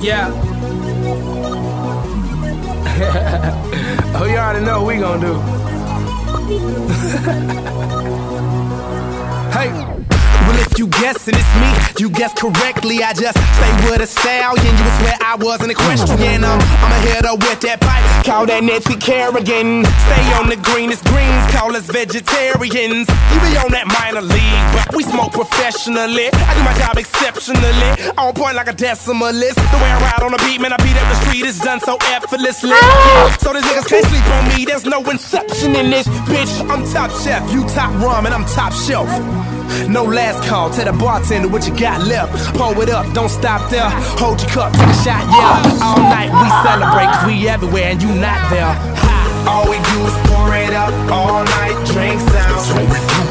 Yeah. Oh, you already know what we gon' do. Hey. Well, if you guessing it's me, you guessed correctly. I just stay with a stallion. You would swear I was an equestrian. I'ma hit her with that pipe. Call that Nancy Kerrigan. Stay on the greenest greens. Call us vegetarians. You be on that minor league, but we smoke professionally. I do my job exceptionally. On point like a decimalist. The way I ride on the beat, man, I beat up the street. It's done so effortlessly. So these niggas can't sleep on me. There's no inception in this bitch. I'm top chef, you top rum, and I'm top shelf. No last call, tell the bartender what you got left. Pour it up, don't stop there. Hold your cup, take a shot, yeah. All night we celebrate, cause we everywhere and you not there. Ha. All we do is pour it up, all night, drinks out. That's all we do,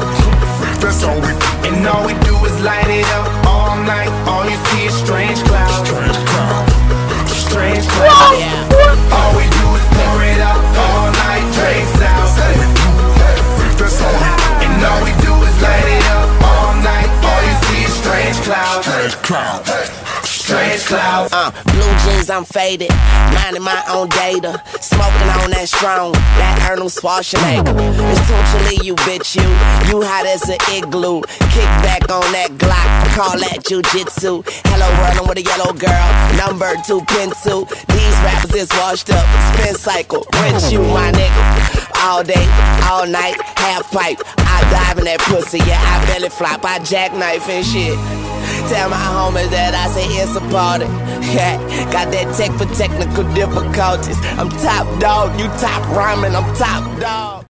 that's all we do. And all we do is light it up, all night. All you see is strange clouds. Strange clouds, strange clouds. Yeah. All we do is pour it up, all night, drinks out. That's all we do. And all we do is light it up all night. All you see is strange clouds. Strange clouds. Strange clouds. Blue jeans, I'm faded. Minding my own data. Smoking on that strong, that Arnold Schwarzenegger. Essentially, you bitch, you hot as an igloo. Kick back on that Glock, call that jujitsu. Hello world, I'm with a yellow girl. Number 2 pencil. These rappers is washed up. Spin cycle, rinse you, my nigga. All day, all night, half pipe. I dive in that pussy, yeah, I belly flop, I jackknife and shit. Tell my homies that I say it's a party. Yeah, got that tech for technical difficulties. I'm top dog, you top rhyming, I'm top dog.